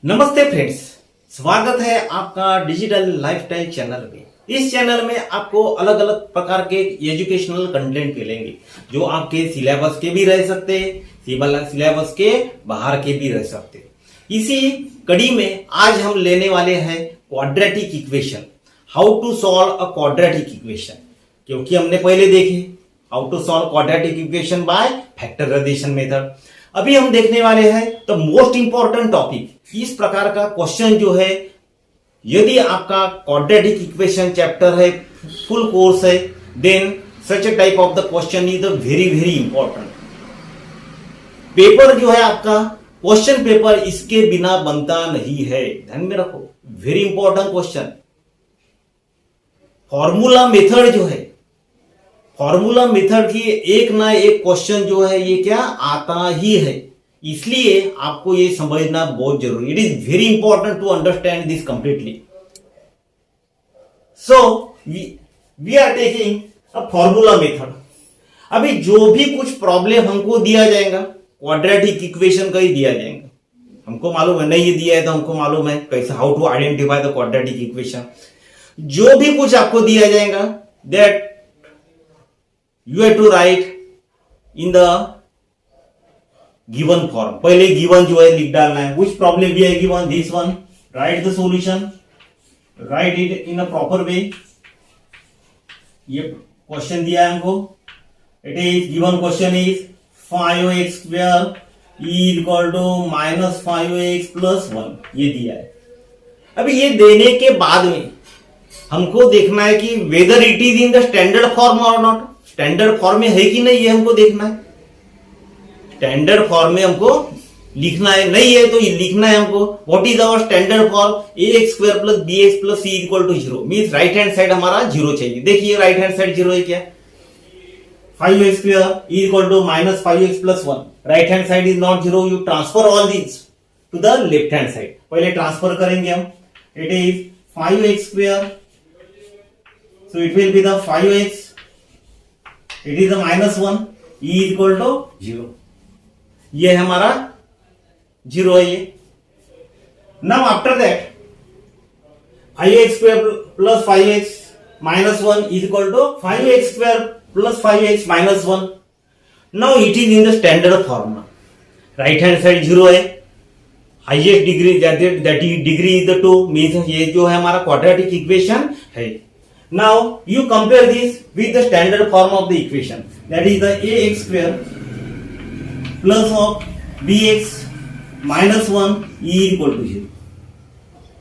नमस्ते फ्रेंड्स, स्वागत है आपका डिजिटल लाइफस्टाइल चैनल में। इस चैनल में आपको अलग अलग प्रकार के एजुकेशनल कंटेंट मिलेंगे जो आपके सिलेबस के भी रह सकते हैं, सिलेबस के बाहर के भी रह सकते हैं। इसी कड़ी में आज हम लेने वाले हैं quadratic equation, how to solve a quadratic equation. क्योंकि हमने पहले देखे how to solve quadratic equation by factorization method. अभी हम देखने वाले हैं द मोस्ट इंपॉर्टेंट टॉपिक। इस प्रकार का क्वेश्चन जो है, यदि आपका क्वाड्रेटिक इक्वेशन चैप्टर है, फुल कोर्स है, then such a type of the question is very very important. Paper जो है आपका, क्वेश्चन पेपर इसके बिना बनता नहीं है, ध्यान में रखो, very important question. Formula method जो है, फॉर्मूला मेथड की एक ना एक क्वेश्चन जो है ये क्या आता ही है, इसलिए आपको ये समझना बहुत जरूरी। It is very important to understand this completely. So we are taking a formula method. अभी जो भी कुछ प्रॉब्लम हमको दिया जाएगा, क्वाड्रेटिक इक्वेशन का ही दिया जाएगा। हमको मालूम है, नहीं ये दिया है तो हमको मालूम है कैसे, how to identify the quadratic equation. जो भी कुछ आपको दिया जाएगा, that you have to write in the given form। पहले given जो है लिख डालना है। which problem we are given, this one, write the solution, write it in a proper way। ये क्वेश्चन दिया है हमको, it is given question is 5x square is equal to minus 5x plus 1, ये दिया है। अभी ये देने के बाद में हमको देखना है कि whether it is in the standard form or not। Standard form में है कि नहीं, ये हमको देखना है। स्टैंडर्ड फॉर्म में हमको लिखना है, नहीं है तो ये लिखना है हमको। What is our standard form, ax square plus bx plus c equal to 0, means right hand side हमारा 0 चाहिए। देखिए राइट हैंड साइड 0 है क्या, 5x square equal to minus 5x plus 1, right hand side is not 0, you transfer all this to the left hand side. पहले transfer करेंगे हम, it is 5x square, so it will be the 5x, it is a minus 1, e equal to 0, ये हमारा 0 है ये। Now after that 5x square plus 5x minus 1 is equal to 5x square plus 5x minus 1। Now it is in the standard form. Right hand side 0 है, highest degree that degree is the 2, means ये जो है हमारा quadratic equation है। Now you compare this with the standard form of the equation, that is the ax square plus of bx minus 1 e equal to 0,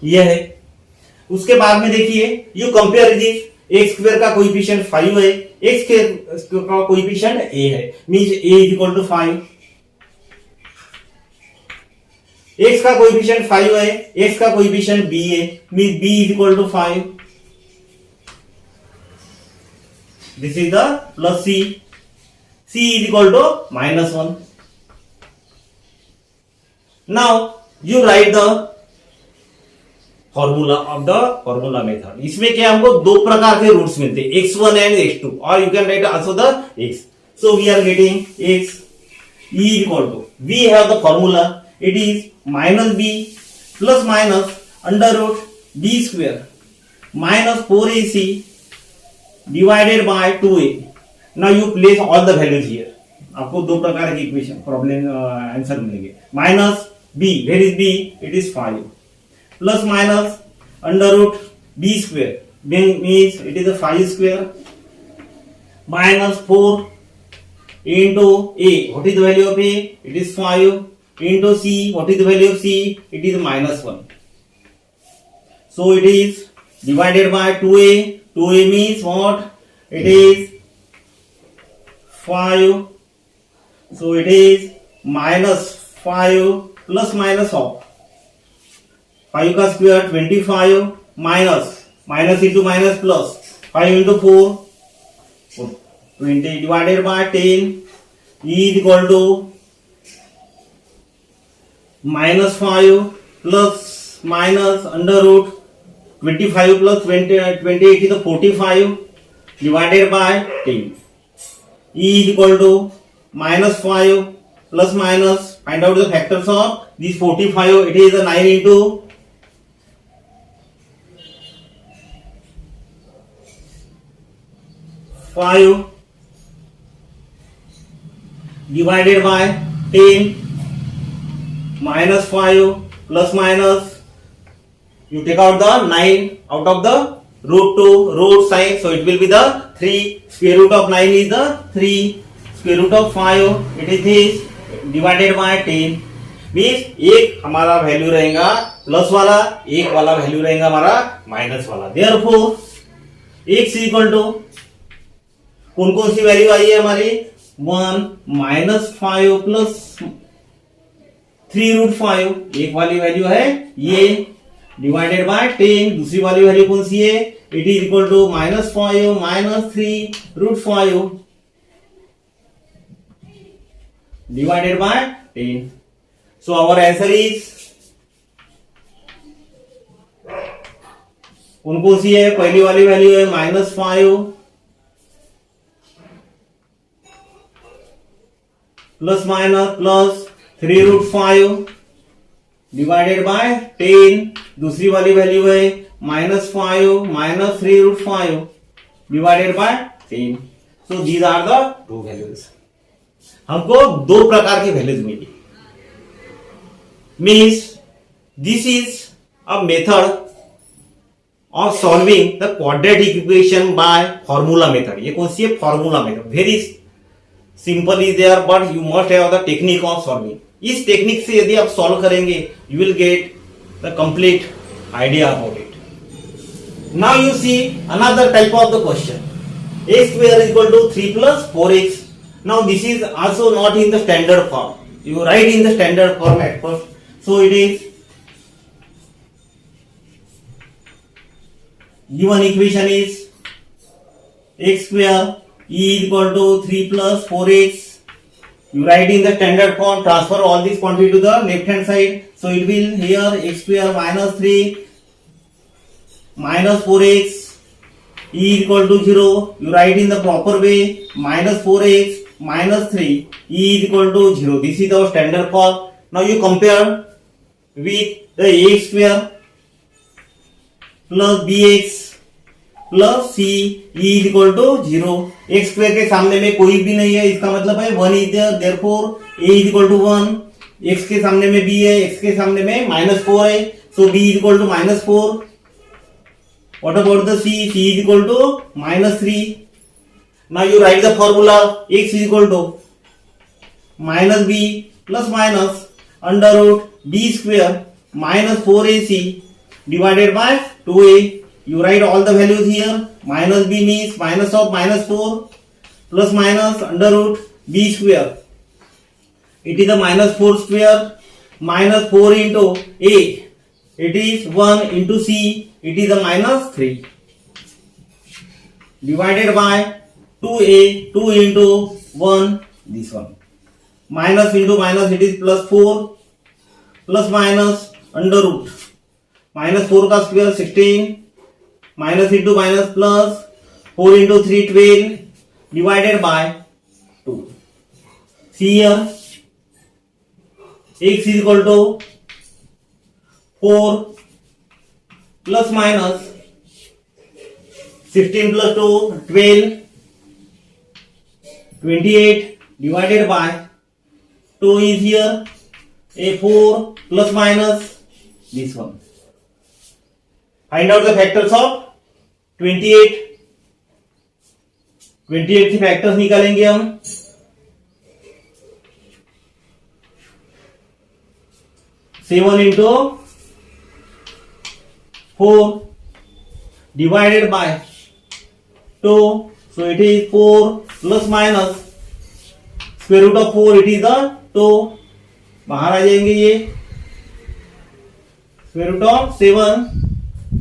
यह है। उसके बाद में देखिए, you compare this, x square का कोएफिशिएंट 5 है, x का कोएफिशिएंट a है, means a is equal to 5। x का कोएफिशिएंट 5 है, x का कोएफिशिएंट b है, means b is equal to 5। This is the plus c, c is equal to minus 1। Now you write the formula of the formula method। इसमें क्या हमको दो प्रकार के रूट्स मिलते हैं, x1 and x2, और you can write also the x। So we are getting x e equal to, we have the formula, it is minus b plus minus under root b square minus 4ac divided by 2a। now you place all the values here। आपको दो प्रकार की equation problem answer मिलेंगे। Minus b, where is b, it is 5, plus minus under root b square, means it is a 5 square, minus 4 into a, what is the value of a, it is 5, into c, what is the value of c, it is minus 1। so it is divided by 2a, 2a means what, it is 5, so it is minus 5 plus minus of 5 का square 25 minus minus into minus plus 5 into 4 20 divided by 10 is equal to minus 5 plus minus under root 25 plus 28 is 45 divided by 10, e is equal to minus 5 plus minus Find out the factors of this 45. It is a 9 into 5 divided by 10 minus 5 plus minus. You take out the 9 out of the root 2 root sign, so it will be the 3. Square root of 9 is the 3. Square root of 5 it is this divided by 10. Means एक हमारा value रहेगा plus वाला, एक वाला value रहेगा हमारा minus वाला. Therefore x equal to कौन कौन सी वैल्यू आई है हमारी 1 माइनस 5 प्लस 3 रूट 5. एक वाली वैल्यू है ये डिवाइडेड बाय 10. दूसरी वाली वैल्यू कौन सी है? It is equal to minus 5 minus 3 root 5 divided by 10. So our answer is कौन कौन सी है? पहली वाली वैल्यू है minus 5 plus minus plus 3 root 5 divided by 10. दूसरी वाली वैल्यू है minus 5 minus 3 root 5 divided by 10. So these are the two values. हमको दो प्रकार की वैल्यूज मिली. Means this is a method of solving the quadratic equation by formula method. ये कौन सी है? Formula method. Very simple is there but you must have the technique of solving. इस टेक्निक से यदि आप सॉल्व करेंगे you will get the complete idea about it. Now you see another type of the question. x square is equal to 3 plus 4x. Now this is also not in the standard form. You write in the standard format first. So it is given equation is x square is equal to 3 plus 4x. You write in the standard form, transfer all this quantity to the left hand side. So it will here x square minus 3 minus 4x is equal to 0. You write in the proper way, minus 4x minus 3 is equal to 0. This is our standard form. Now you compare with the ax square plus bx plus c is equal to 0. x square के सामने में कोई भी नहीं है, इसका मतलब है 1 is there. Therefore a is equal to 1. x के सामने में b है, x के सामने में minus 4 है, so b is equal to minus 4. What about the c? c is equal to minus 3. Now you write the formula. X is equal to minus b plus minus under root b square minus 4ac divided by 2a. You write all the values here. Minus b means minus of minus 4 plus minus under root b square. It is a minus 4 square minus 4 into a. It is 1 into c. It is a minus 3 divided by 2a, 2 into 1, this one. Minus into minus, it is plus 4 plus minus under root. Minus 4 का square 16 minus into minus plus 4 into 3 12 divided by 2. See here x is equal to 4 plus minus 16 plus 2 12 28 divided by 2 is here a 4 plus minus this one. Find out the factors of 28. 28 के factors निकालेंगे हम. Seven into 4 divided by 2. So it is 4 plus minus square root of 4. It is the 2. बाहर आ जाएंगे ये. Square root of 7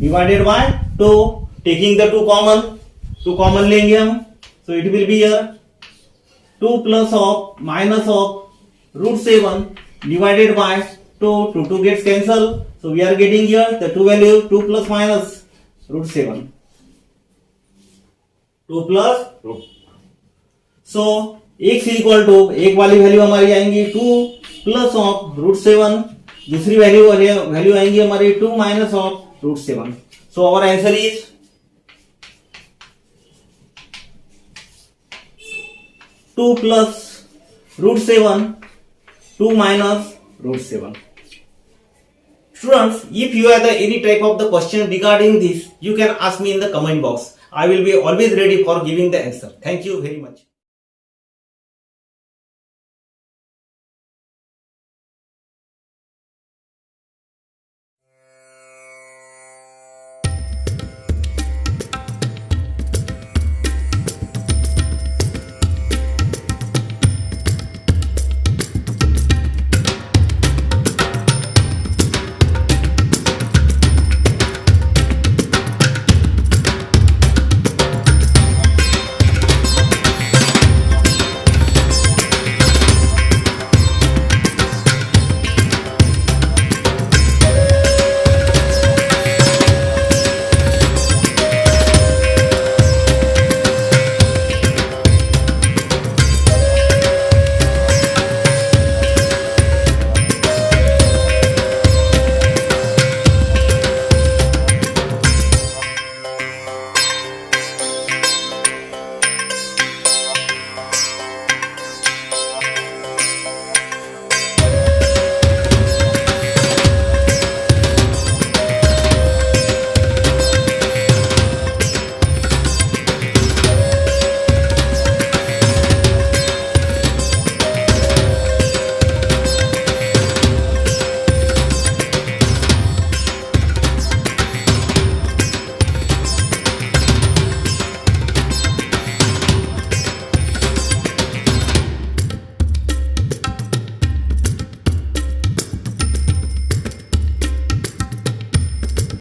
divided by 2. Taking the 2 common. 2 common लेंगे हम. So it will be here 2 plus of minus of root 7 divided by 2. 2 gets cancelled. So we are getting here the two value 2 plus minus root 7. 2 plus root. So x equal to, एक वाली value हमारी आएंगी 2 plus of √7, दूसरी value आएंगी हमारी 2 minus of √7. So our answer is 2 plus √7, 2 minus √7. Students, if you have any type of the question regarding this, you can ask me in the comment box. I will be always ready for giving the answer. Thank you very much.